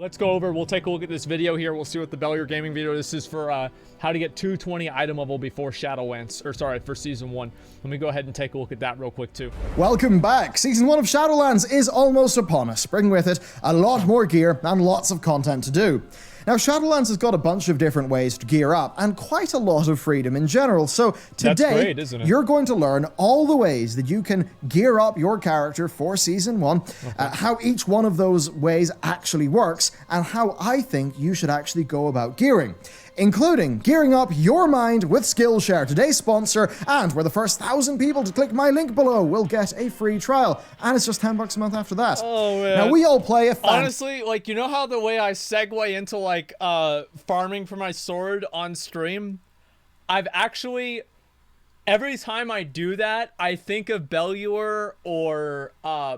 let's go over, we'll take a look at this video here. We'll see what the Bellular Gaming video. This is for how to get 220 item level before Shadowlands, or sorry, for Season 1. Let me go ahead and take a look at that real quick too. Welcome back. Season 1 of Shadowlands is almost upon us, bringing with it a lot more gear and lots of content to do. Now, Shadowlands has got a bunch of different ways to gear up, and quite a lot of freedom in general, so today, you're going to learn all the ways that you can gear up your character for Season 1, how each one of those ways actually works, and how I think you should actually go about gearing, including gearing up your mind with Skillshare, today's sponsor, and where the first 1,000 people to click my link below will get a free trial, and it's just $10 a month after that. Oh, man. Now, we all play a honestly, like, you know how the way I segue into, like, farming for my sword on stream? I've actually, every time I do that, I think of Bellular or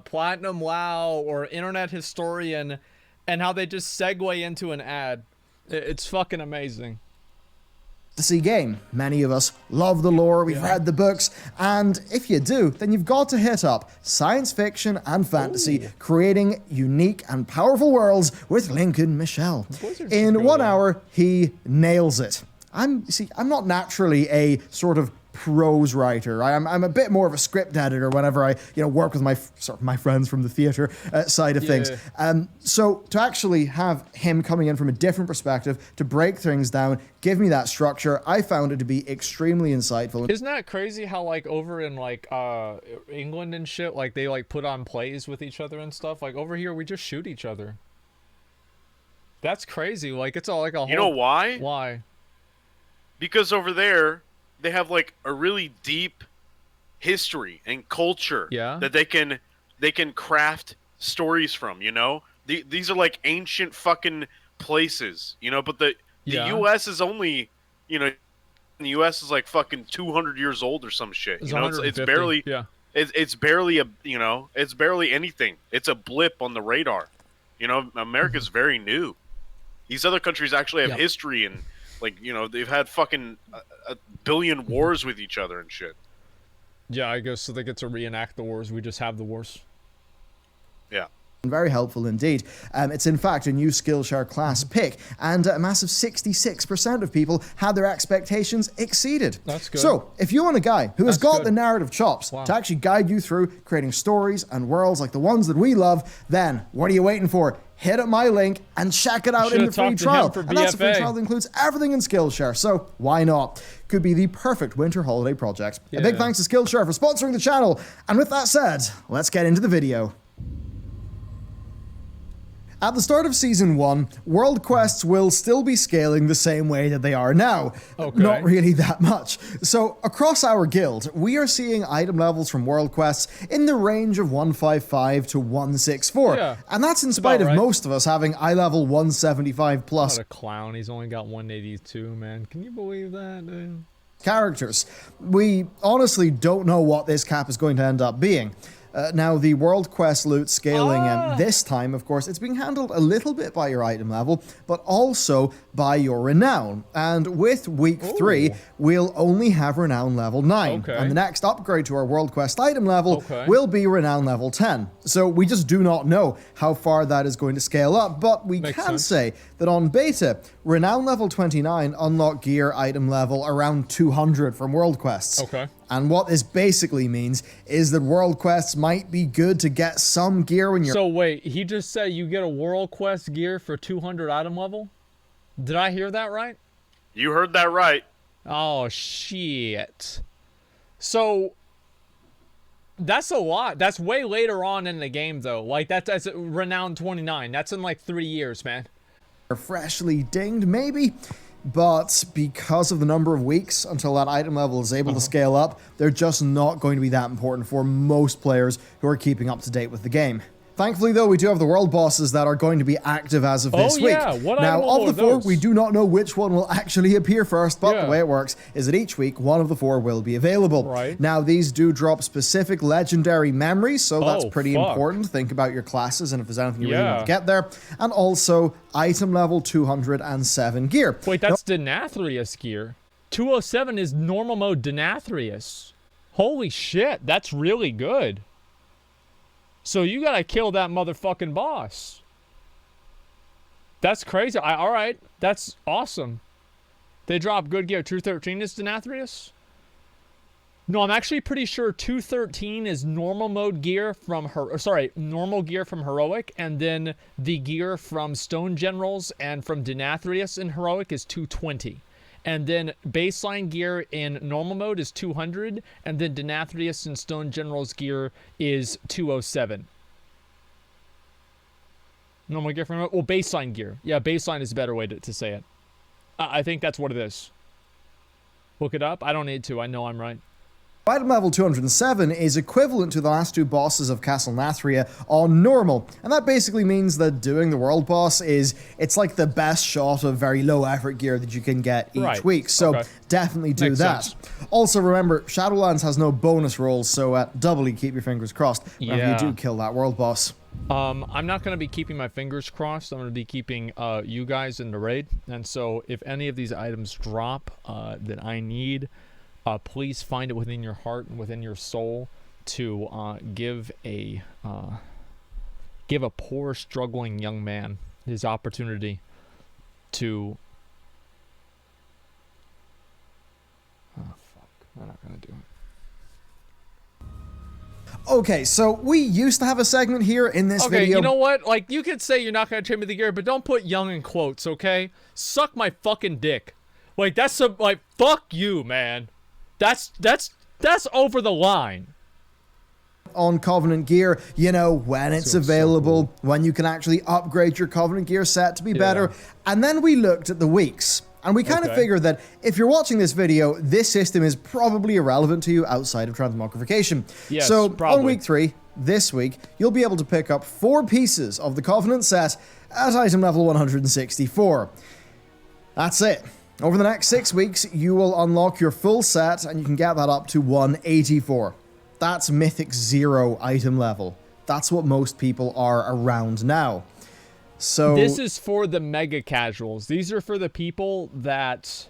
Platinum WoW or Internet Historian and how they just segue into an ad. It's fucking amazing. Fantasy game. Many of us love the lore, we've read the books, and if you do, then you've got to hit up science fiction and fantasy, creating unique and powerful worlds with Lincoln Michel. In 1 hour, he nails it. I'm not naturally a sort of prose writer. I'm a bit more of a script editor whenever I work with my friends from the theater side of things. So to actually have him coming in from a different perspective to break things down, give me that structure, I found it to be extremely insightful. Isn't that crazy how like over in like England and shit, like they like put on plays with each other and stuff? Like over here we just shoot each other. That's crazy. Like it's all like a whole... You know why? Why? Because over there they have like a really deep history and culture that they can craft stories from, you know? These are like ancient fucking places, you know, but the US is only, you know, the US is like fucking 200 years old or some shit. You know, it's barely it's barely a, you know, it's barely anything. It's a blip on the radar. You know, America's very new. These other countries actually have history and, like, you know, they've had fucking a billion wars with each other and shit. Yeah, I guess so they get to reenact the wars. We just have the wars. Yeah. Very helpful indeed. It's in fact a new Skillshare class pick, and a massive 66% of people had their expectations exceeded. That's good. So, if you want a guy who has got the narrative chops to actually guide you through creating stories and worlds like the ones that we love, then what are you waiting for? Hit up my link and check it out in the free trial. And that's a free trial that includes everything in Skillshare, so why not? Could be the perfect winter holiday project. A big thanks to Skillshare for sponsoring the channel. And with that said, let's get into the video. At the start of Season 1, world quests will still be scaling the same way that they are now. Not really that much. So, across our guild, we are seeing item levels from world quests in the range of 155 to 164. And that's in spite of most of us having eye level 175 plus. What a clown, he's only got 182, man. Can you believe that, dude? Characters. We honestly don't know what this cap is going to end up being. Now, the world quest loot scaling, this time, of course, it's being handled a little bit by your item level, but also by your renown. And with week 3, we'll only have renown level 9. And the next upgrade to our world quest item level will be renown level 10. So we just do not know how far that is going to scale up, but we can say that on beta, renown level 29 unlock gear item level around 200 from world quests. And what this basically means is that world quests might be good to get some gear when you're... So wait, he just said you get a world quest gear for 200 item level? Did I hear that right? You heard that right. Oh, shit. So, that's a lot. That's way later on in the game, though. Like, that's renown 29. That's in, like, 3 years, man. Freshly dinged, maybe? But because of the number of weeks until that item level is able to scale up, they're just not going to be that important for most players who are keeping up to date with the game. Thankfully, though, we do have the world bosses that are going to be active as of this week. Now, of the 4, we do not know which one will actually appear first, but the way it works is that each week, one of the 4 will be available. Now, these do drop specific legendary memories, so that's pretty important. Think about your classes and if there's anything you really want to get there. And also, item level 207 gear. Wait, that's Denathrius gear. 207 is normal mode Denathrius. Holy shit, that's really good. So you gotta kill that motherfucking boss. That's crazy. All right. That's awesome. They drop good gear. 213 is Denathrius? No, I'm actually pretty sure 213 is normal mode gear from normal gear from Heroic, and then the gear from Stone Generals and from Denathrius in Heroic is 220. And then baseline gear in normal mode is 200, and then Denathrius and Stone Generals gear is 207. Normal gear from, well, baseline gear. Yeah, baseline is a better way to say it. I think that's what it is. Look it up. I don't need to. I know I'm right. Item level 207 is equivalent to the last two bosses of Castle Nathria on normal, and that basically means that doing the world boss it's like the best shot of very low effort gear that you can get each week, so definitely do that. Also remember, Shadowlands has no bonus rolls, so doubly keep your fingers crossed whenever you do kill that world boss. I'm not going to be keeping my fingers crossed. I'm going to be keeping you guys in the raid, and so if any of these items drop that I need, please find it within your heart and within your soul to give a poor, struggling young man his opportunity to... Oh, fuck. I'm not going to do it. Okay, so we used to have a segment here in this video. Okay, you know what? Like, you could say you're not going to trade me the gear, but don't put young in quotes, okay? Suck my fucking dick. Like, that's like, fuck you, man. That's over the line. On Covenant gear, you know, when it's available, when you can actually upgrade your Covenant gear set to be better. And then we looked at the weeks, and we kind of figured that if you're watching this video, this system is probably irrelevant to you outside of transmogrification. Yes, so probably. on week 3, this week, you'll be able to pick up 4 pieces of the Covenant set at item level 164. That's it. Over the next 6 weeks, you will unlock your full set, and you can get that up to 184. That's Mythic 0 item level. That's what most people are around now. So this is for the mega casuals. These are for the people that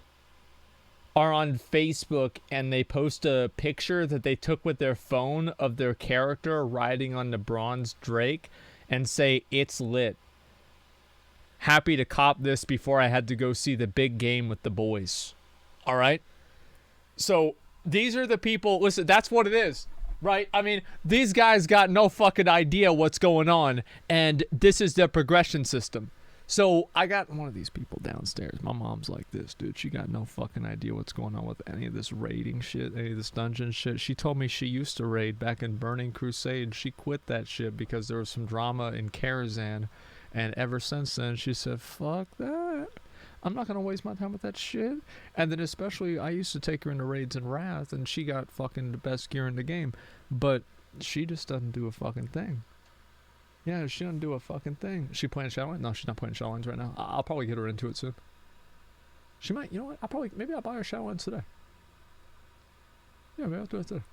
are on Facebook and they post a picture that they took with their phone of their character riding on the bronze drake and say, "It's lit. Happy to cop this before I had to go see the big game with the boys." All right? So these are the people, listen, that's what it is, right? I mean, these guys got no fucking idea what's going on, and this is their progression system. So I got one of these people downstairs. My mom's like this, dude. She got no fucking idea what's going on with any of this raiding shit, any of this dungeon shit. She told me she used to raid back in Burning Crusade. She quit that shit because there was some drama in Karazhan. And ever since then, she said, fuck that. I'm not going to waste my time with that shit. And then especially, I used to take her into raids in Wrath, and she got fucking the best gear in the game. But she just doesn't do a fucking thing. Yeah, she doesn't do a fucking thing. Is she playing Shadowlands? No, she's not playing Shadowlands right now. I'll probably get her into it soon. She might, you know what? Maybe I'll buy her Shadowlands today. Yeah, maybe I'll do it today.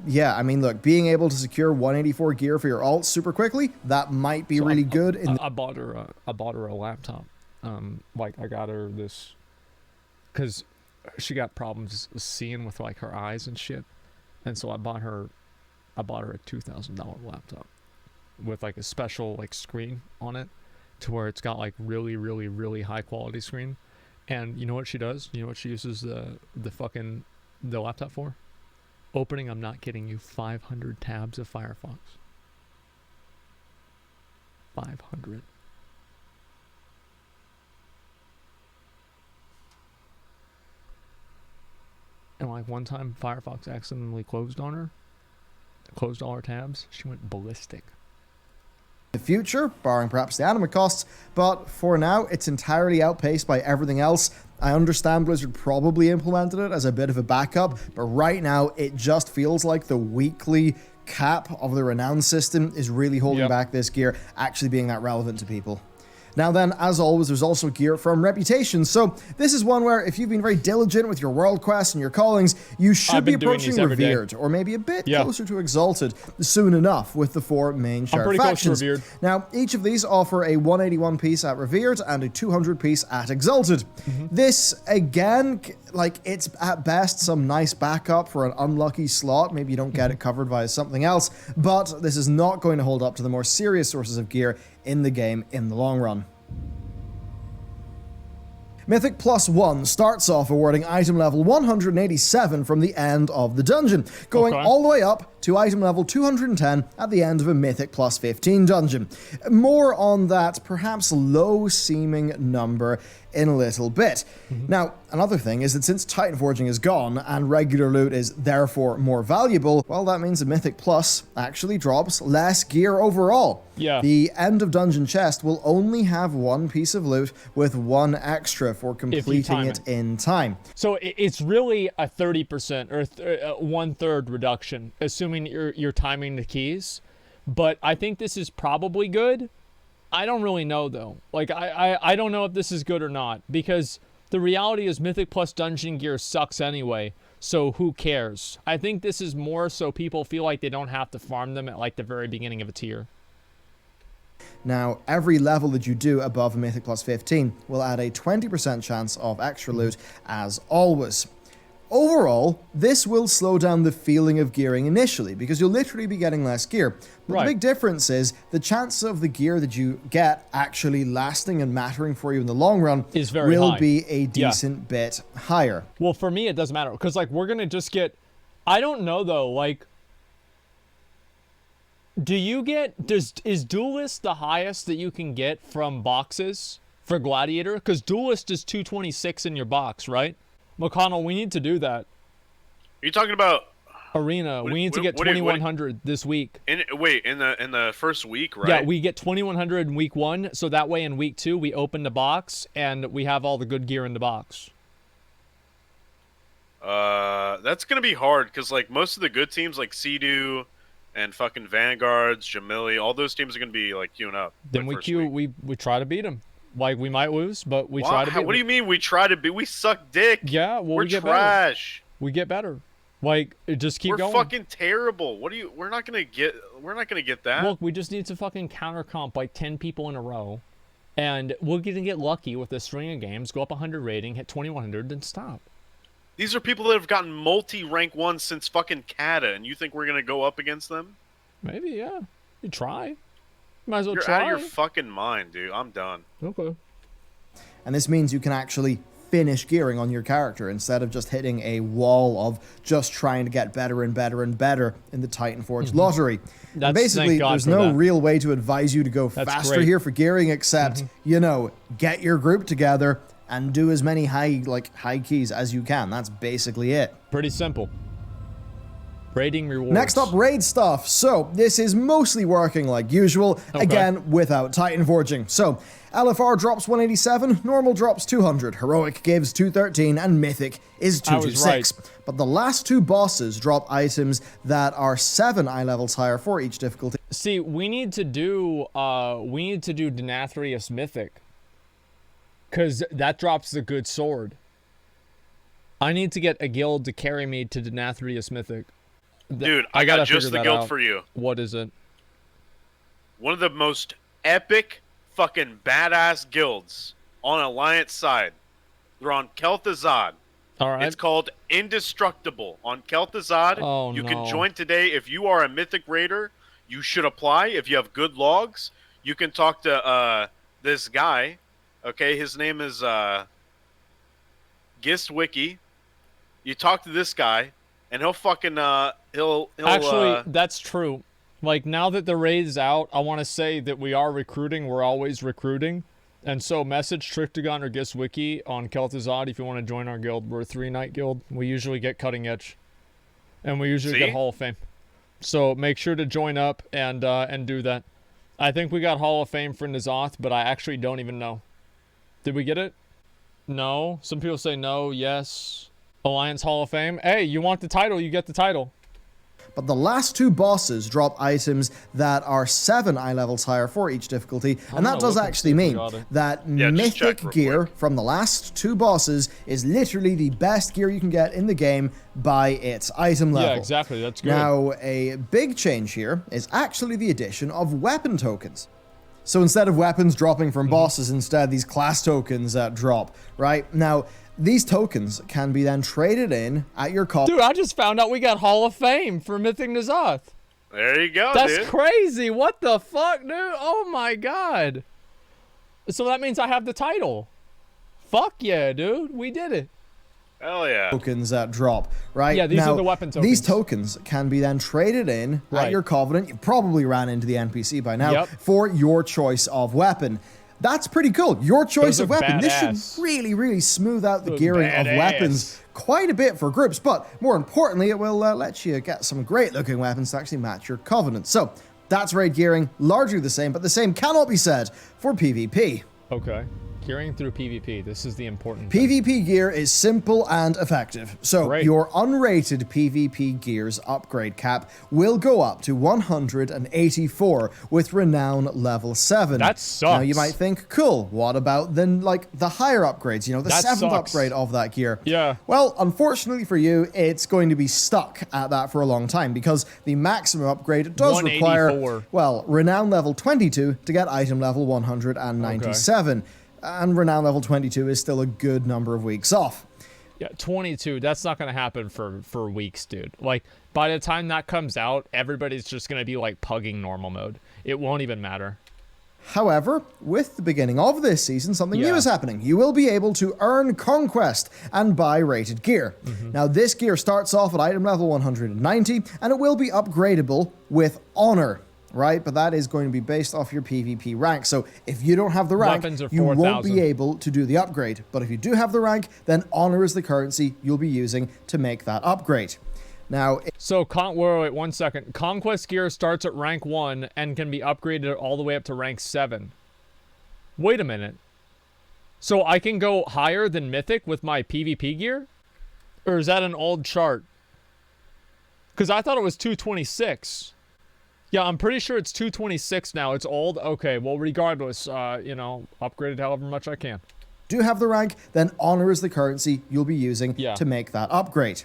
Yeah, I mean, look, being able to secure 184 gear for your alt super quickly, that might be really good. I bought her a laptop. Like, I got her this, because she got problems seeing with, like, her eyes and shit. And so I bought her a $2,000 laptop with, like, a special, like, screen on it to where it's got, like, really, really, really high quality screen. And you know what she does? You know what she uses the laptop for? Opening, I'm not kidding you, 500 tabs of Firefox. 500. And like one time Firefox accidentally closed on her, closed all her tabs, she went ballistic. The future, barring perhaps the anima costs, but for now it's entirely outpaced by everything else. I understand Blizzard probably implemented it as a bit of a backup, but right now it just feels like the weekly cap of the renown system is really holding back this gear actually being that relevant to people. Now then, as always, there's also gear from Reputation. So this is one where if you've been very diligent with your world quests and your callings, you should be approaching Revered, or maybe a bit closer to Exalted soon enough with the 4 main shared factions. Now, each of these offer a 181 piece at Revered and a 200 piece at Exalted. This, again, like, it's at best some nice backup for an unlucky slot. Maybe you don't get it covered by something else, but this is not going to hold up to the more serious sources of gear in the game in the long run. Mythic +1 starts off awarding item level 187 from the end of the dungeon, going all the way up to item level 210 at the end of a Mythic +15 dungeon. More on that perhaps low-seeming number in a little bit. Now, another thing is that since Titan Forging is gone and regular loot is therefore more valuable, well, that means a Mythic Plus actually drops less gear overall. Yeah. The end of dungeon chest will only have one piece of loot with one extra for completing it in time. So it's really a 30% or 1/3 reduction, assuming you're timing the keys. But I think this is probably good. I don't really know though. Like I don't know if this is good or not, because the reality is Mythic Plus dungeon gear sucks anyway. So who cares? I think this is more so people feel like they don't have to farm them at like the very beginning of a tier. Now, every level that you do above a Mythic +15 will add a 20% chance of extra loot, as always. Overall, this will slow down the feeling of gearing initially, because you'll literally be getting less gear. But the big difference is the chance of the gear that you get actually lasting and mattering for you in the long run is very will high. be a decent bit higher. Well, for me, it doesn't matter, because like we're gonna just get, I don't know though, like, do you get, is Duelist the highest that you can get from boxes for Gladiator? Because Duelist is 226 in your box, right? McConnell, we need to do that. Are you talking about Arena? We need to get 2100 this week. In the first week, right? Yeah, we get 2100 in week 1, so that way in week 2 we open the box and we have all the good gear in the box. That's gonna be hard because like most of the good teams like Sea-Doo and fucking Vanguards, Jamili, all those teams are gonna be like queuing up. Then we try to beat them. Like we might lose, but we try to beat them. What do you mean we try to beat? We suck dick. Yeah, well, we're trash. Better. We get better. Like just keep going. We're fucking terrible. We're not gonna get that. Look, we just need to fucking counter comp like 10 people in a row, and we're gonna get lucky with a string of games. Go up 100 rating, hit 2100, then stop. These are people that have gotten multi-rank 1 since fucking Kata, and you think we're gonna go up against them? Maybe, yeah. You try. Might as well You're try. out of your fucking mind, dude. I'm done. Okay. And this means you can actually finish gearing on your character instead of just hitting a wall of just trying to get better and better and better in the Titan Forge lottery. And basically, there's no real way to advise you to go faster here for gearing except, you know, get your group together and do as many high keys as you can. That's basically it. Pretty simple. Raiding rewards. Next up, raid stuff. So this is mostly working like usual, again, without Titan Forging. So LFR drops 187, normal drops 200, heroic gives 213, and mythic is 226. But the last two bosses drop items that are 7 eye levels higher for each difficulty. See, we need to do Denathrius Mythic, because that drops the good sword. I need to get a guild to carry me to Denathrius Mythic. Dude, I got just the guild for you. What is it? One of the most epic fucking badass guilds on Alliance side. They're on Kel'Thuzad. All right. It's called Indestructible on Kel'Thuzad. Oh, you can join today. If you are a Mythic Raider, you should apply. If you have good logs, you can talk to this guy. Okay, his name is Gistwiki. You talk to this guy, and he'll fucking he'll actually, that's true. Like, now that the raid is out, I want to say that we are recruiting. We're always recruiting. And so message Trictagon or Gistwiki on Kel'Thuzad if you want to join our guild. We're a 3-night guild. We usually get Cutting Edge. And we usually get Hall of Fame. So make sure to join up and do that. I think we got Hall of Fame for N'Zoth, but I actually don't even know. Did we get it? No. Some people say no, yes. Alliance Hall of Fame. Hey, you want the title, you get the title. But the last two bosses drop items that are 7 eye levels higher for each difficulty, and that does actually mean that Mythic Gear from the last two bosses is literally the best gear you can get in the game by its item level. Yeah, exactly. That's good. Now, a big change here is actually the addition of weapon tokens. So instead of weapons dropping from bosses, instead these class tokens drop, right? Now, these tokens can be then traded in at your cost. Dude, I just found out we got Hall of Fame for Mythic N'Zoth. There you go, That's dude. crazy. What the fuck, dude? Oh my god. So that means I have the title. Fuck yeah, dude. We did it. Hell yeah. Tokens that drop, right? Yeah, these now, are the weapon tokens. These tokens can be then traded in at your Covenant. You probably ran into the NPC by now for your choice of weapon. That's pretty cool. Your choice of weapon. Badass. This should really, really smooth out the gearing of weapons quite a bit for groups, but more importantly, it will let you get some great looking weapons to actually match your Covenant. So that's raid gearing, largely the same, but the same cannot be said for PvP. Okay. Gearing through PvP. This is the important PvP gear is simple and effective. So your unrated PvP gear's upgrade cap will go up to 184 with Renown level 7. That sucks. Now you might think, cool, what about then like the higher upgrades, you know, the 7th upgrade of that gear? Yeah. Well, unfortunately for you, it's going to be stuck at that for a long time because the maximum upgrade does require, well, Renown level 22 to get item level 197. Okay. And Renown level 22 is still a good number of weeks off. Yeah, 22, that's not going to happen for weeks, dude. Like, by the time that comes out, everybody's just going to be, like, pugging normal mode. It won't even matter. However, with the beginning of this season, something new is happening. You will be able to earn Conquest and buy rated gear. Now, this gear starts off at item level 190, and it will be upgradable with Honor. Right, but that is going to be based off your PvP rank. So if you don't have the rank, you won't be able to do the upgrade. But if you do have the rank, then Honor is the currency you'll be using to make that upgrade. Now, so wait 1 second. Conquest gear starts at rank 1 and can be upgraded all the way up to rank 7. Wait a minute. So I can go higher than Mythic with my PvP gear? Or is that an old chart? Because I thought it was 226. Yeah, I'm pretty sure it's 226 now. It's old. Okay, well, regardless, you know, upgraded however much I can. Do have the rank, then Honor is the currency you'll be using to make that upgrade.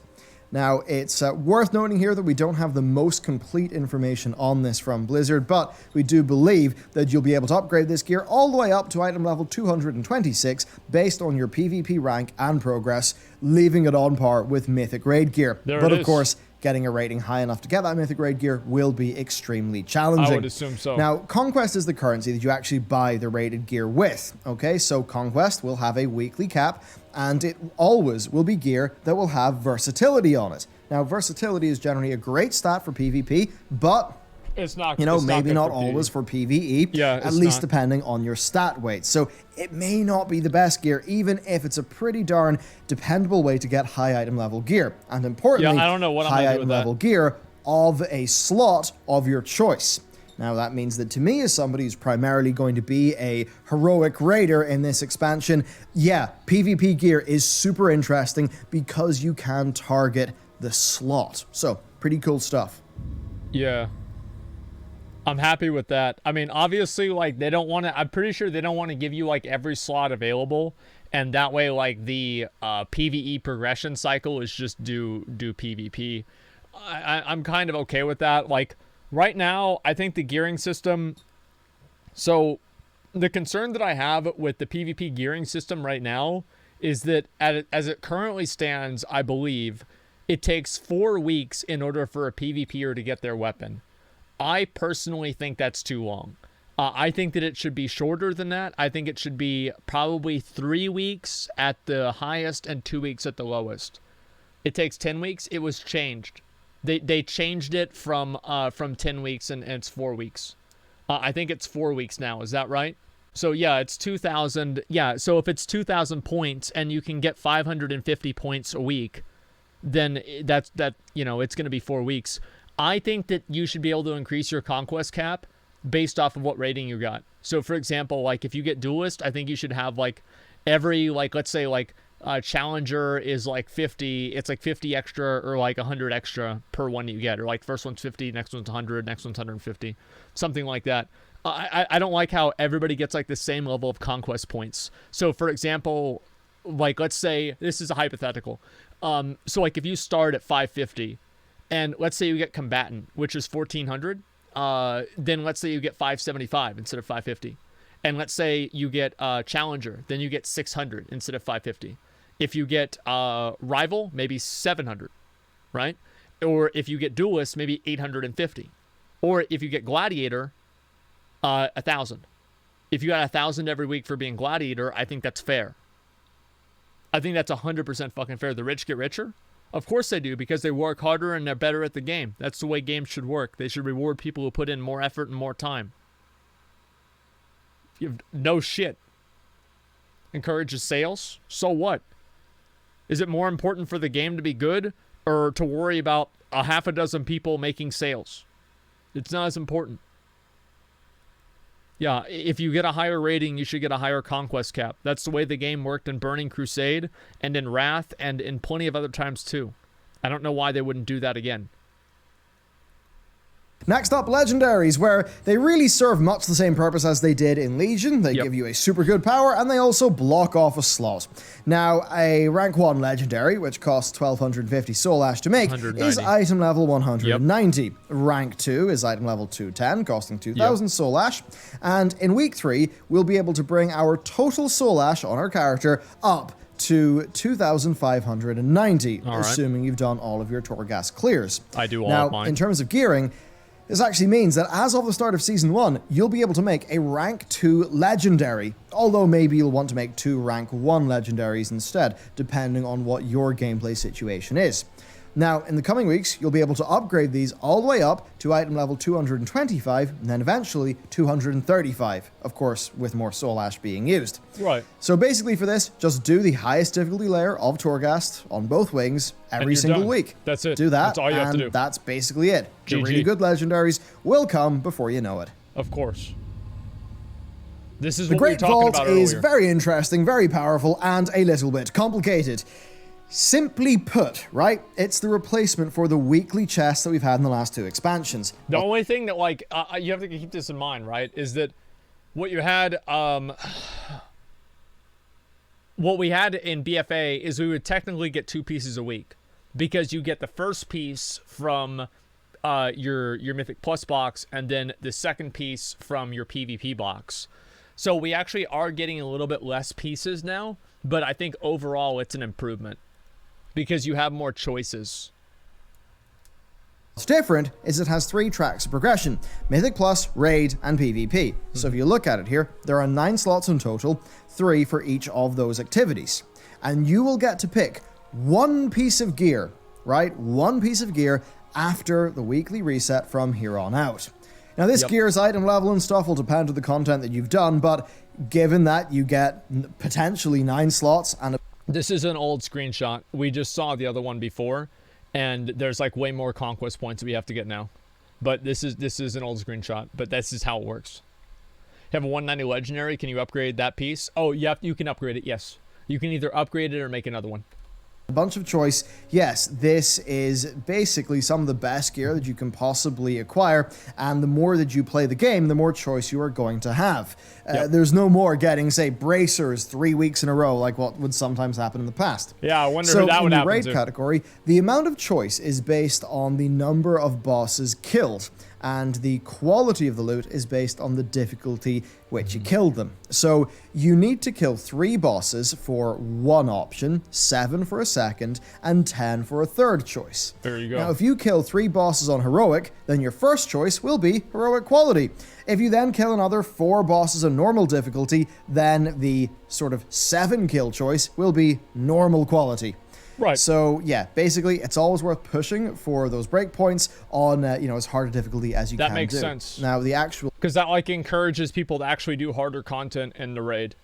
Now, it's worth noting here that we don't have the most complete information on this from Blizzard, but we do believe that you'll be able to upgrade this gear all the way up to item level 226 based on your PvP rank and progress, leaving it on par with Mythic Raid gear. But of course, getting a rating high enough to get that Mythic Raid gear will be extremely challenging. I would assume so. Now, Conquest is the currency that you actually buy the rated gear with. Okay, so Conquest will have a weekly cap, and it always will be gear that will have versatility on it. Now, versatility is generally a great stat for PvP, but it's not, you know, maybe not always for PvE, at least depending on your stat weight. So it may not be the best gear, even if it's a pretty darn dependable way to get high item level gear. And importantly, I don't know what high item level gear of a slot of your choice. Now, that means that to me, as somebody who's primarily going to be a heroic raider in this expansion, yeah, PvP gear is super interesting because you can target the slot. So, pretty cool stuff. Yeah. I'm happy with that. I mean, obviously, like, they don't want to, I'm pretty sure they don't want to give you, like, every slot available, and that way, like, the PvE progression cycle is just do PvP. I'm kind of okay with that. Like, right now, I think the gearing system, so the concern that I have with the PvP gearing system right now is that as it currently stands, I believe, it takes 4 weeks in order for a PvPer to get their weapon. I personally think that's too long. I think that it should be shorter than that. I think it should be probably 3 weeks at the highest and 2 weeks at the lowest. It takes 10 weeks. It was changed. They changed it from 10 weeks and it's 4 weeks. I think it's 4 weeks now. Is that right? So yeah, it's 2,000. Yeah, so if it's 2,000 points and you can get 550 points a week, then that's you know, it's going to be 4 weeks. I think that you should be able to increase your conquest cap based off of what rating you got. So for example, like if you get duelist, I think you should have like every, like, let's say like challenger is like 50, it's like 50 extra or like 100 extra per one you get, or like first one's 50, next one's 100, next one's 150, something like that. I don't like how everybody gets like the same level of conquest points. So for example, like let's say this is a hypothetical. So like if you start at 550 and let's say you get combatant, which is 1400, then let's say you get 575 instead of 550. And let's say you get challenger, then you get 600 instead of 550. If you get rival, maybe 700, right? Or if you get duelist, maybe 850. Or if you get Gladiator, 1,000. If you got 1,000 every week for being Gladiator, I think that's fair. I think that's 100% fucking fair. The rich get richer? Of course they do, because they work harder and they're better at the game. That's the way games should work. They should reward people who put in more effort and more time. You have no shit. Encourages sales? So what? Is it more important for the game to be good or to worry about a half a dozen people making sales? It's not as important. Yeah, if you get a higher rating, you should get a higher conquest cap. That's the way the game worked in Burning Crusade and in Wrath and in plenty of other times too. I don't know why they wouldn't do that again. Next up, Legendaries, where they really serve much the same purpose as they did in Legion. They give you a super good power, and they also block off a slot. Now, a rank 1 Legendary, which costs 1,250 Soul Ash to make, is item level 190. Rank 2 is item level 210, costing 2,000 Soul Ash. And in week 3, we'll be able to bring our total Soul Ash on our character up to 2,590, assuming you've done all of your Torghast clears. I do all of mine. Now, in terms of gearing, this actually means that as of the start of Season 1, you'll be able to make a Rank 2 Legendary, although maybe you'll want to make 2 Rank 1 Legendaries instead, depending on what your gameplay situation is. Now, in the coming weeks, you'll be able to upgrade these all the way up to item level 225, and then eventually 235, of course, with more Soul Ash being used. Right. So basically for this, just do the highest difficulty layer of Torghast on both wings every single week. That's it. Do that, that's all you have to do. That's basically it. The GG. really good Legendaries will come before you know it. Of course. This is the what we were Great talking Vault about is earlier. very interesting, very powerful, and a little bit complicated. Simply put, right, it's the replacement for the weekly chests that we've had in the last 2 expansions. The only thing that, like, you have to keep this in mind, right, is that what you had, what we had in BFA is we would technically get 2 pieces a week, because you get the first piece from your Mythic Plus box, and then the second piece from your PvP box. So we actually are getting a little bit less pieces now, but I think overall it's an improvement, because you have more choices. What's different is it has 3 tracks of progression: Mythic Plus, Raid, and PvP. So if you look at it here, there are 9 slots in total, 3 for each of those activities. And you will get to pick 1 piece of gear, right? 1 piece of gear after the weekly reset from here on out. Now this gear's item level and stuff will depend on the content that you've done, but given that you get potentially 9 slots and This is an old screenshot. We just saw the other one before, and there's like way more conquest points that we have to get now. But this is an old screenshot, but this is how it works. You have a 190 legendary, can you upgrade that piece? Oh, you can upgrade it, yes. You can either upgrade it or make another one. a bunch of choice. Yes, this is basically some of the best gear that you can possibly acquire, and the more that you play the game, the more choice you are going to have. There's no more getting, say, bracers 3 weeks in a row, like what would sometimes happen in the past. Yeah, I wonder who that would happen to. So in the raid category, the amount of choice is based on the number of bosses killed, and the quality of the loot is based on the difficulty which you killed them. So you need to kill 3 bosses for one option, 7 for a second, and 10 for a third choice. There you go. Now, if you kill 3 bosses on heroic, then your first choice will be heroic quality. If you then kill another 4 bosses on normal difficulty, then the sort of 7 kill choice will be normal quality. Right. So, yeah, basically, it's always worth pushing for those breakpoints on, as hard a difficulty as you can do. That makes sense. Now, the actual... Because that, encourages people to actually do harder content in the raid.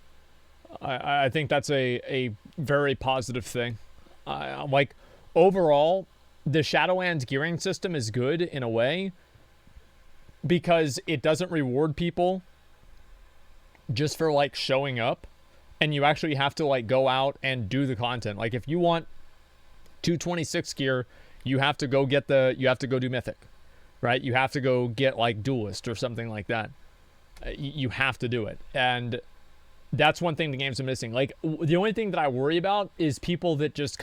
I think that's a very positive thing. Overall, the Shadowlands gearing system is good in a way because it doesn't reward people just for, showing up. And you actually have to, go out and do the content. If you want 226 gear, you have to go do Mythic, right? You have to go get Duelist or something like that. You have to do it. And that's one thing the games are missing. The only thing that I worry about is people that just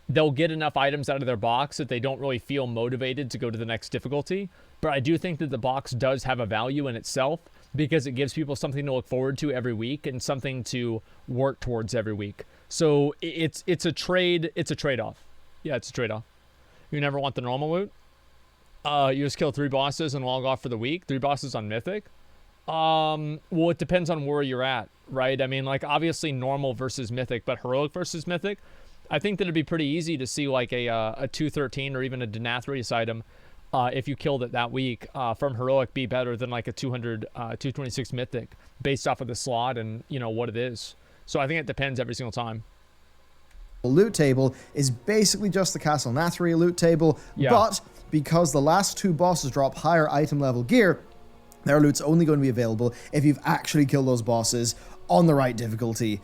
they'll get enough items out of their box that they don't really feel motivated to go to the next difficulty. But I do think that the box does have a value in itself because it gives people something to look forward to every week and something to work towards every week. So it's a trade. It's a trade-off. Yeah, it's a trade-off. You never want the normal loot? You just kill 3 bosses and log off for the week. 3 bosses on Mythic. Well, it depends on where you're at, right? I mean, like, obviously normal versus Mythic, but heroic versus Mythic, I think that it'd be pretty easy to see like a 213 or even a Denathrius item, if you killed it that week, from heroic be better than like a 226 Mythic based off of the slot and, you know, what it is. So I think it depends every single time. The loot table is basically just the Castle Nathria loot table, but because the last 2 bosses drop higher item level gear, their loot's only going to be available if you've actually killed those bosses on the right difficulty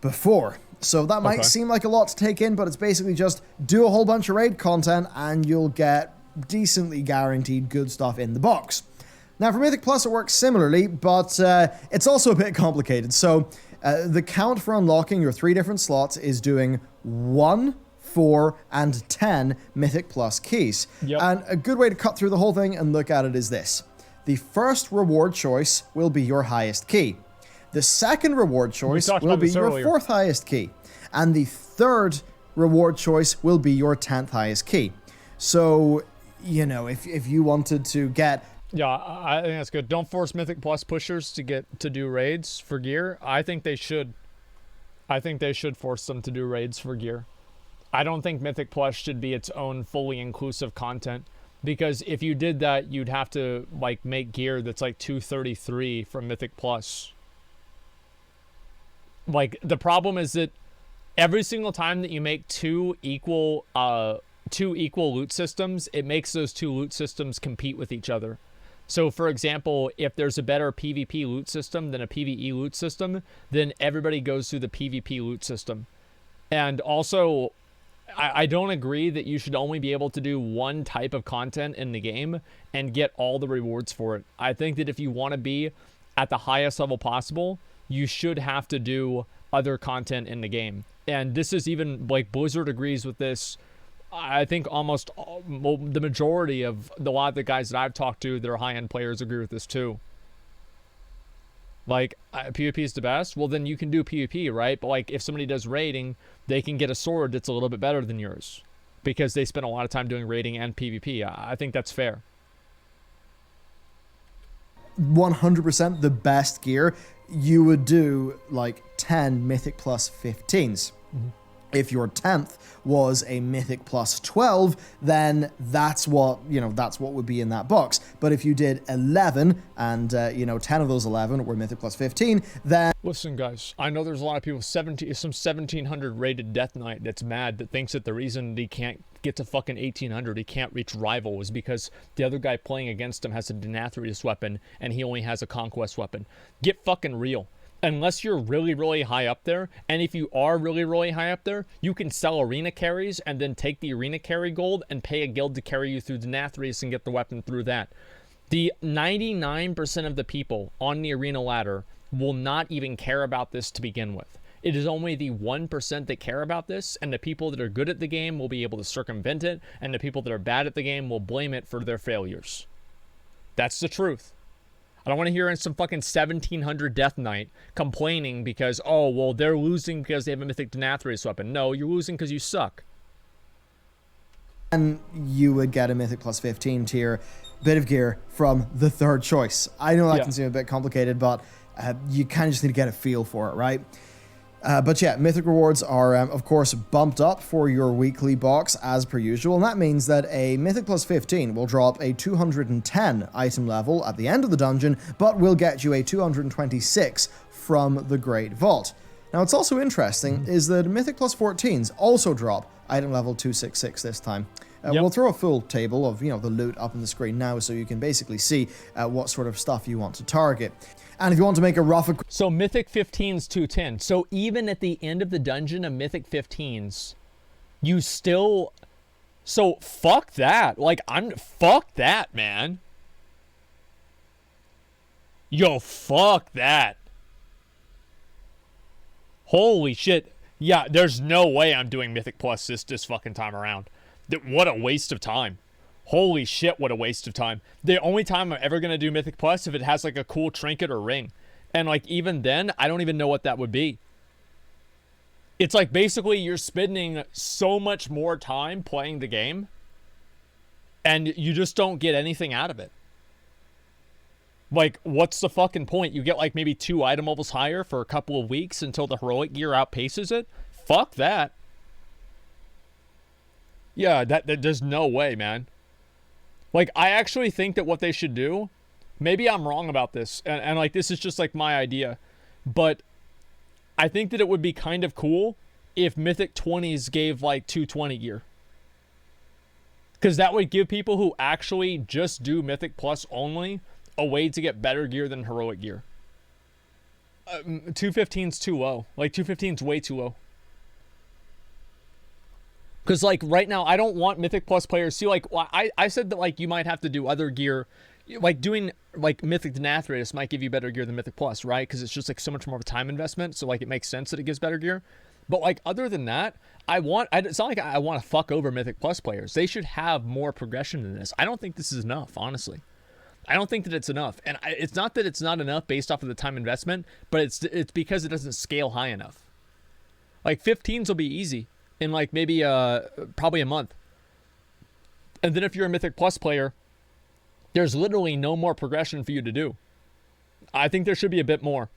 before. So that might seem like a lot to take in, but it's basically just do a whole bunch of raid content and you'll get decently guaranteed good stuff in the box. Now for Mythic Plus it works similarly, but it's also a bit complicated. So the count for unlocking your 3 different slots is doing 1, 4, and 10 Mythic Plus keys. And a good way to cut through the whole thing and look at it is this. The first reward choice will be your highest key. The second reward choice will be your 4th highest key. And the third reward choice will be your 10th highest key. So, you know, if you wanted to get... Yeah, I think that's good. Don't force Mythic Plus pushers to do raids for gear. I think they should. I think they should force them to do raids for gear. I don't think Mythic Plus should be its own fully inclusive content. Because if you did that, you'd have to like make gear that's like 233 from Mythic Plus. Like the problem is that every single time that you make 2 equal loot systems, it makes those 2 loot systems compete with each other. So for example, if there's a better PvP loot system than a PvE loot system, then everybody goes through the PvP loot system. And also, I don't agree that you should only be able to do one type of content in the game and get all the rewards for it. I think that if you want to be at the highest level possible, you should have to do other content in the game. And this is even, like, Blizzard agrees with this. I think almost the majority of a lot of the guys that I've talked to that are high-end players agree with this too. Like, PvP is the best? Well, then you can do PvP, right? But, like, if somebody does raiding, they can get a sword that's a little bit better than yours because they spend a lot of time doing raiding and PvP. I think that's fair. 100% the best gear. You would do, like, 10 Mythic Plus 15s. Mm-hmm. If your 10th was a Mythic Plus 12, then that's what would be in that box. But if you did 11 and, 10 of those 11 were Mythic Plus 15, then... Listen, guys, I know there's a lot of people, some 1700 rated Death Knight that's mad, that thinks that the reason he can't get to fucking 1800, he can't reach Rival, is because the other guy playing against him has a Denathrius weapon and he only has a Conquest weapon. Get fucking real. Unless you're really, really high up there, and if you are really, really high up there, you can sell arena carries and then take the arena carry gold and pay a guild to carry you through Denathrius and get the weapon through that. The 99% of the people on the arena ladder will not even care about this to begin with. It is only the 1% that care about this, and the people that are good at the game will be able to circumvent it, and the people that are bad at the game will blame it for their failures. That's the truth. I don't want to hear some fucking 1700 Death Knight complaining because, oh, well, they're losing because they have a Mythic Denathrius weapon. No, you're losing because you suck. And you would get a Mythic Plus 15 tier bit of gear from the third choice. I know that can seem a bit complicated, but you kind of just need to get a feel for it, right? But yeah, Mythic rewards are, of course, bumped up for your weekly box as per usual, and that means that a Mythic Plus 15 will drop a 210 item level at the end of the dungeon, but will get you a 226 from the Great Vault. Now, what's also interesting is that Mythic Plus 14s also drop item level 266 this time. We'll throw a full table of, the loot up on the screen now so you can basically see what sort of stuff you want to target. And if you want to make a rough... So Mythic 15's 210. So even at the end of the dungeon of Mythic 15's, you still... So fuck that. Like, fuck that, man. Yo, fuck that. Holy shit. Yeah, there's no way I'm doing Mythic Plus this fucking time around. What a waste of time. Holy shit, what a waste of time. The only time I'm ever going to do Mythic Plus if it has like a cool trinket or ring. And like even then, I don't even know what that would be. It's like basically you're spending so much more time playing the game and you just don't get anything out of it. Like, what's the fucking point? You get, like, maybe 2 item levels higher for a couple of weeks until the heroic gear outpaces it? Fuck that. Yeah, there's no way, man. Like, I actually think that what they should do, maybe I'm wrong about this, and like, this is just, like, my idea, but I think that it would be kind of cool if Mythic 20s gave, like, 220 gear. Because that would give people who actually just do Mythic Plus only a way to get better gear than heroic gear. 215's too low. Like, 215's way too low. Because, like, right now, I don't want Mythic Plus players. See, like, I said that, like, you might have to do other gear. Like, doing, like, Mythic Dungeons Raid might give you better gear than Mythic Plus, right? Because it's just, like, so much more of a time investment. So, like, it makes sense that it gives better gear. But, like, other than that, it's not like I want to fuck over Mythic Plus players. They should have more progression than this. I don't think this is enough, honestly. I don't think that it's enough. And it's not that it's not enough based off of the time investment, but it's because it doesn't scale high enough. Like, 15s will be easy in, like, maybe probably a month. And then if you're a Mythic Plus player, there's literally no more progression for you to do. I think there should be a bit more.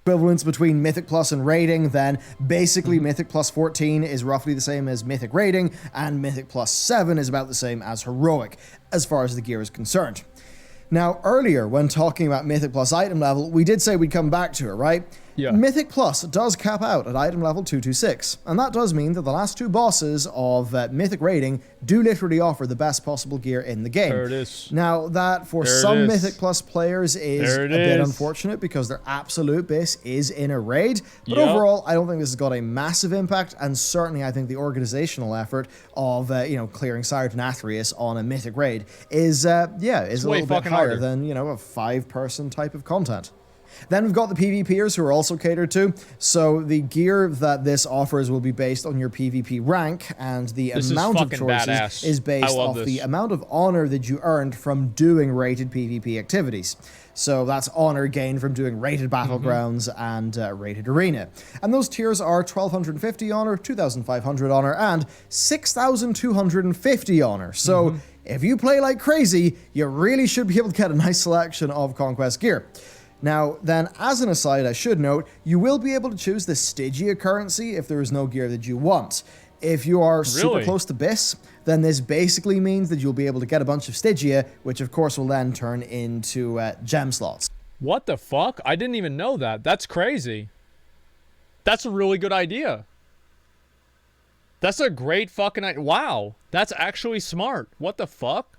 Equivalence between Mythic Plus and Raiding, then basically Mythic Plus 14 is roughly the same as Mythic Raiding, and Mythic Plus 7 is about the same as Heroic, as far as the gear is concerned. Now, earlier, when talking about Mythic Plus item level, we did say we'd come back to it, right? Yeah. Mythic Plus does cap out at item level 226, and that does mean that the last 2 bosses of Mythic Raiding do literally offer the best possible gear in the game. There it is. Now, that for some Mythic Plus players is a bit unfortunate because their absolute base is in a raid, but overall, I don't think this has got a massive impact, and certainly I think the organizational effort of, clearing Castle Nathria on a Mythic raid is a little bit higher than, a 5-person type of content. Then we've got the PvPers who are also catered to. So the gear that this offers will be based on your PvP rank, and the amount of choices is based off the amount of honor that you earned from doing rated PvP activities. So that's honor gained from doing rated battlegrounds and rated arena. And those tiers are 1250 honor, 2500 honor, and 6250 honor. So if you play like crazy, you really should be able to get a nice selection of Conquest gear. Now, then, as an aside, I should note, you will be able to choose the Stygia currency if there is no gear that you want. If you are super close to BIS, then this basically means that you'll be able to get a bunch of Stygia, which of course will then turn into gem slots. What the fuck? I didn't even know that. That's crazy. That's a really good idea. That's a great fucking idea. Wow. That's actually smart. What the fuck?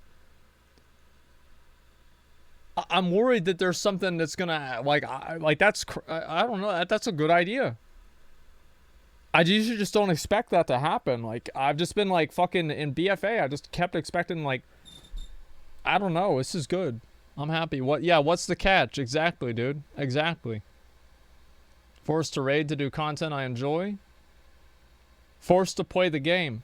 I'm worried that there's something that's gonna I don't know. That's a good idea. I usually just don't expect that to happen. Like, I've just been like fucking in BFA. I just kept expecting, like, I don't know. This is good. I'm happy. What's the catch? Exactly, dude. Exactly. Forced to raid to do content I enjoy. Forced to play the game.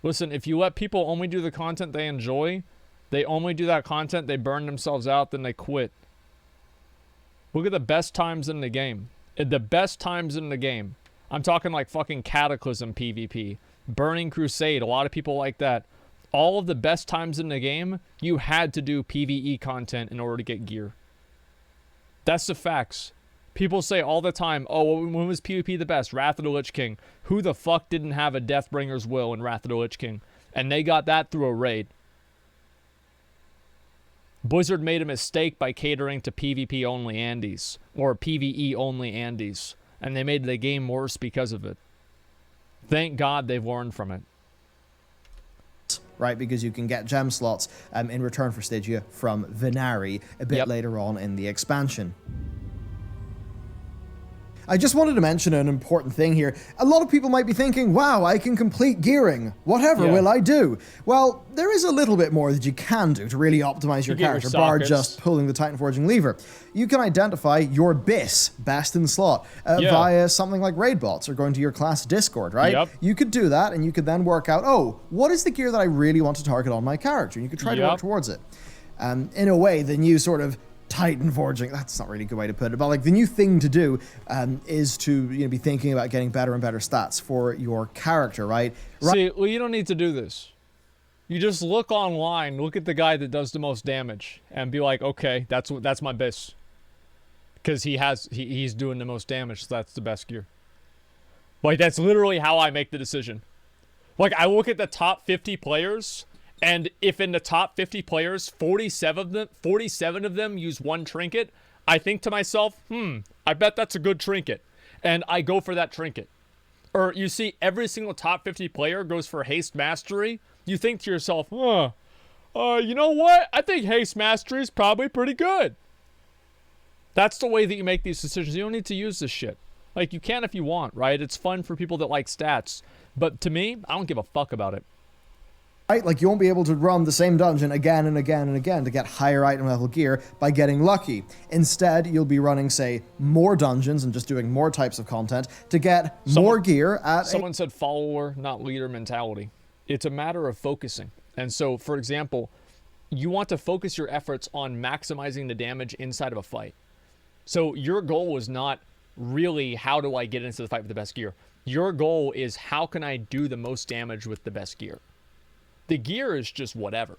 Listen, if you let people only do the content they enjoy, they only do that content, they burn themselves out, then they quit. Look at the best times in the game. The best times in the game. I'm talking like fucking Cataclysm PvP. Burning Crusade, a lot of people like that. All of the best times in the game, you had to do PvE content in order to get gear. That's the facts. People say all the time, oh, when was PvP the best? Wrath of the Lich King. Who the fuck didn't have a Deathbringer's Will in Wrath of the Lich King? And they got that through a raid. Blizzard made a mistake by catering to PvP only Andes, or PvE only Andes, and they made the game worse because of it. Thank God they've learned from it. Right, because you can get gem slots in return for Stygia from Venari a bit later on in the expansion. I just wanted to mention an important thing here. A lot of people might be thinking, wow, I can complete gearing. Whatever will I do? Well, there is a little bit more that you can do to really optimize your character, bar just pulling the Titan Forging lever. You can identify your BIS, best in slot, via something like raid bots or going to your class Discord, right? You could do that, and you could then work out, oh, what is the gear that I really want to target on my character? And you could try to work towards it. In a way, then you sort of Titan forging, that's not really a good way to put it, but like the new thing to do is to be thinking about getting better and better stats for your character, right? See, well, you don't need to do this. You just look online, look at the guy that does the most damage, and be like, okay, that's my best. Because he's doing the most damage, so that's the best gear. Like, that's literally how I make the decision. Like, I look at the top 50 players, and if in the top 50 players, 47 of them use one trinket, I think to myself, I bet that's a good trinket. And I go for that trinket. Or you see every single top 50 player goes for Haste Mastery. You think to yourself, you know what? I think Haste Mastery is probably pretty good. That's the way that you make these decisions. You don't need to use this shit. Like, you can if you want, right? It's fun for people that like stats. But to me, I don't give a fuck about it. Right? Like, you won't be able to run the same dungeon again and again and again to get higher item level gear by getting lucky. Instead, you'll be running, say, more dungeons and just doing more types of content to get more gear at Someone said follower, not leader mentality. It's a matter of focusing. And so, for example, you want to focus your efforts on maximizing the damage inside of a fight. So your goal is not really how do I get into the fight with the best gear. Your goal is how can I do the most damage with the best gear. The gear is just whatever.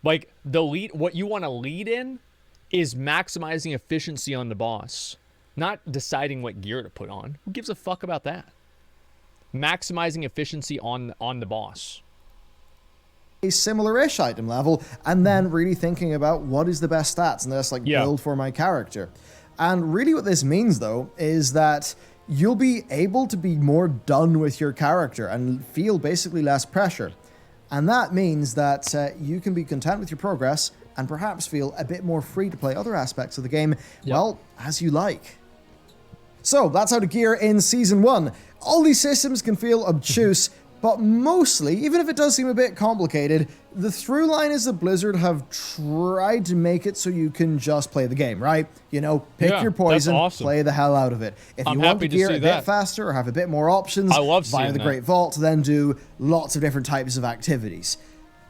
Like, what you want to lead in is maximizing efficiency on the boss, not deciding what gear to put on. Who gives a fuck about that? Maximizing efficiency on the boss. A similar-ish item level, and then really thinking about what is the best stats and just like build for my character. And really what this means though is that you'll be able to be more done with your character and feel basically less pressure. And that means that you can be content with your progress and perhaps feel a bit more free to play other aspects of the game, well, as you like. So that's how to gear in Season 1. All these systems can feel obtuse, but mostly, even if it does seem a bit complicated, the through line is that Blizzard have tried to make it so you can just play the game, right? You know, pick your poison, play the hell out of it. If you want to gear a bit faster or have a bit more options via the Great Vault, then do lots of different types of activities.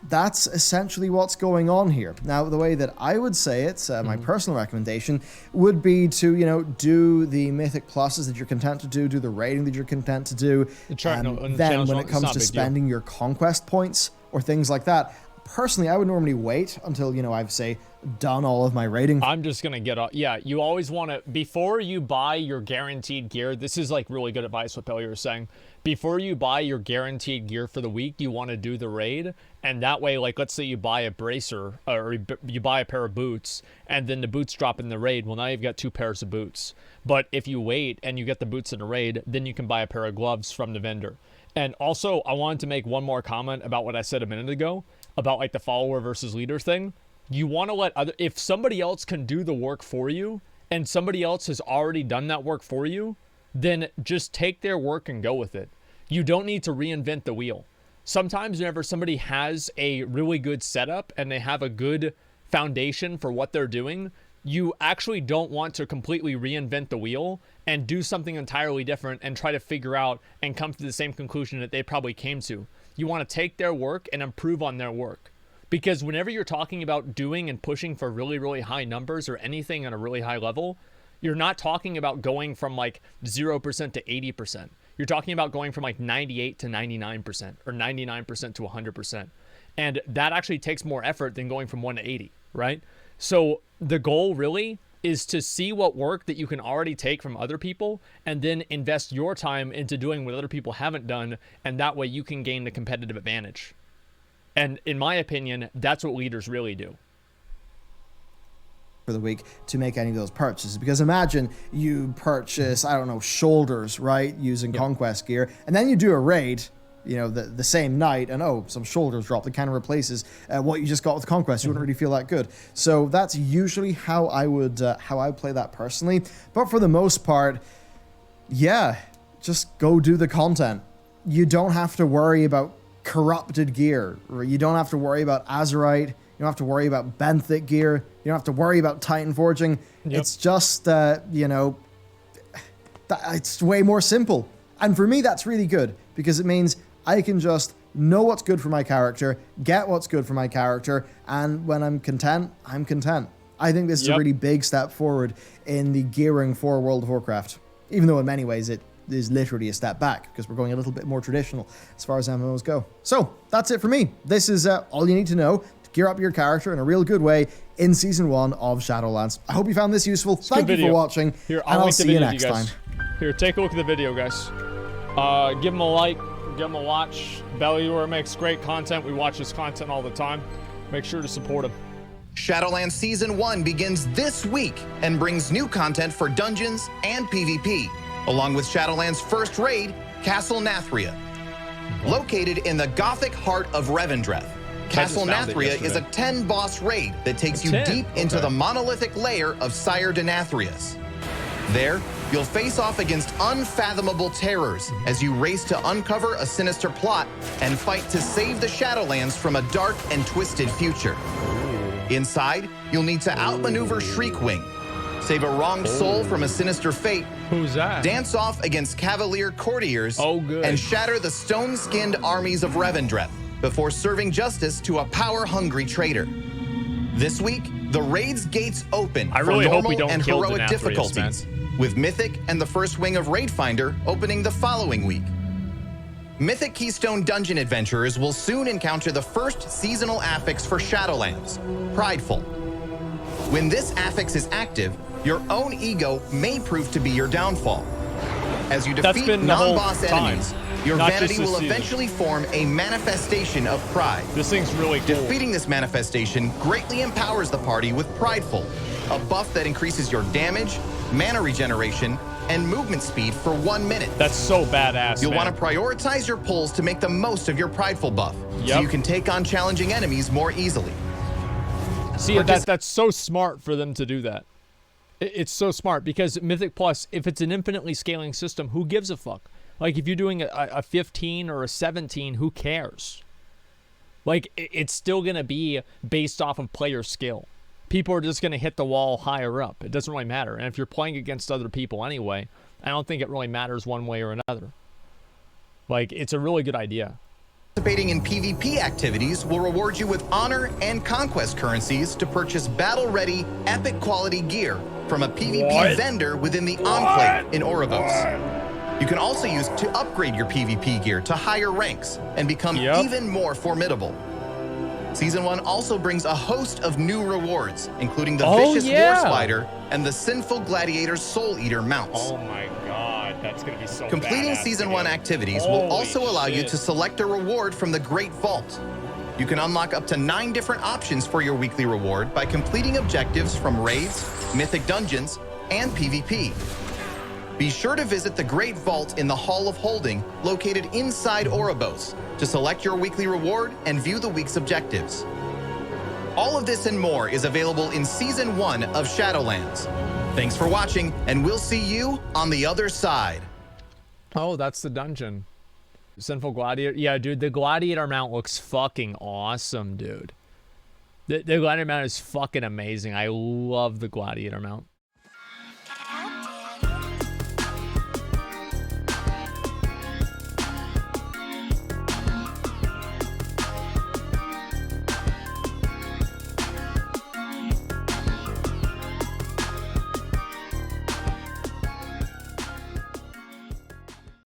That's essentially what's going on here. Now, the way that I would say it, my personal recommendation, would be to, do the Mythic Pluses that you're content to do the raiding that you're content to do, then when it comes to spending your Conquest points or things like that, personally, I would normally wait until, I've, say, done all of my raiding. I'm just going to get off. Yeah, you always want to, before you buy your guaranteed gear, this is like really good advice what Bellular is saying. Before you buy your guaranteed gear for the week, you want to do the raid. And that way, like, let's say you buy a bracer or you buy a pair of boots and then the boots drop in the raid. Well, now you've got 2 pairs of boots. But if you wait and you get the boots in the raid, then you can buy a pair of gloves from the vendor. And also, I wanted to make one more comment about what I said a minute ago about like the follower versus leader thing. You want to if somebody else can do the work for you and somebody else has already done that work for you, then just take their work and go with it. You don't need to reinvent the wheel. Sometimes whenever somebody has a really good setup and they have a good foundation for what they're doing, you actually don't want to completely reinvent the wheel and do something entirely different and try to figure out and come to the same conclusion that they probably came to. You want to take their work and improve on their work. Because whenever you're talking about doing and pushing for really, really high numbers or anything on a really high level, you're not talking about going from like 0% to 80%. You're talking about going from like 98 to 99% or 99% to 100%. And that actually takes more effort than going from 1 to 80, right? So the goal really is to see what work that you can already take from other people and then invest your time into doing what other people haven't done. And that way you can gain the competitive advantage. And in my opinion, that's what leaders really do. For the week to make any of those purchases, because imagine you purchase, I don't know, shoulders, right, using Conquest gear, and then you do a raid, the same night, and some shoulders drop that kind of replaces what you just got with Conquest. You wouldn't really feel that good. So that's usually how I would play that personally. But for the most part, just go do the content. You don't have to worry about corrupted gear, or you don't have to worry about Azerite. You don't have to worry about benthic gear. You don't have to worry about Titan forging. It's just, it's way more simple. And for me, that's really good because it means I can just know what's good for my character, get what's good for my character, and when I'm content, I'm content. I think this is a really big step forward in the gearing for World of Warcraft. Even though in many ways it is literally a step back, because we're going a little bit more traditional as far as MMOs go. So, that's it for me. This is all you need to know to gear up your character in a real good way in Season 1 of Shadowlands. I hope you found this useful. Thank you for watching, Here, and I'll see you next time. Here, take a look at the video, guys. Give them a like, give them a watch. Bellular makes great content. We watch his content all the time. Make sure to support him. Shadowlands Season 1 begins this week and brings new content for Dungeons and PvP, along with Shadowlands' first raid, Castle Nathria. Located in the Gothic heart of Revendreth, Castle Nathria is a 10-boss raid that takes you deep into the monolithic lair of Sire Denathrius. There, you'll face off against unfathomable terrors as you race to uncover a sinister plot and fight to save the Shadowlands from a dark and twisted future. Inside, you'll need to outmaneuver Shriekwing, save a wronged soul from a sinister fate. Who's that? Dance off against Cavalier courtiers. And shatter the stone-skinned armies of Revendreth before serving justice to a power-hungry traitor. This week, the raid's gates open for normal and heroic difficulties, with Mythic and the first wing of Raid Finder opening the following week. Mythic Keystone Dungeon adventurers will soon encounter the first seasonal affix for Shadowlands, Prideful. When this affix is active, your own ego may prove to be your downfall. As you defeat non-boss enemies, your vanity will eventually form a manifestation of pride. This thing's really cool. Defeating this manifestation greatly empowers the party with Prideful, a buff that increases your damage, mana regeneration, and movement speed for 1 minute. That's so badass, You'll want to prioritize your pulls to make the most of your Prideful buff, so you can take on challenging enemies more easily. See, that's so smart for them to do that. It's so smart, because Mythic Plus, if it's an infinitely scaling system, who gives a fuck? Like, if you're doing a 15 or a 17, who cares? Like, it's still going to be based off of player skill. People are just going to hit the wall higher up. It doesn't really matter. And if you're playing against other people anyway, I don't think it really matters one way or another. Like, it's a really good idea. Participating in PvP activities will reward you with honor and conquest currencies to purchase battle-ready, epic-quality gear from a PvP vendor within the Enclave in Oribos. You can also use to upgrade your PvP gear to higher ranks and become even more formidable. Season 1 also brings a host of new rewards, including the Vicious War Spider and the Sinful Gladiator Soul Eater mounts. Oh my god, that's gonna be so Completing Season 1 activities will also allow you to select a reward from the Great Vault. You can unlock up to 9 different options for your weekly reward by completing objectives from raids, Mythic Dungeons, and PvP. Be sure to visit the Great Vault in the Hall of Holding, located inside Oribos, to select your weekly reward and view the week's objectives. All of this and more is available in Season 1 of Shadowlands. Thanks for watching, and we'll see you on the other side. Oh, that's the dungeon. Sinful Gladiator. Yeah, dude, the Gladiator mount looks fucking awesome, dude. The Gladiator mount is fucking amazing. I love the Gladiator mount.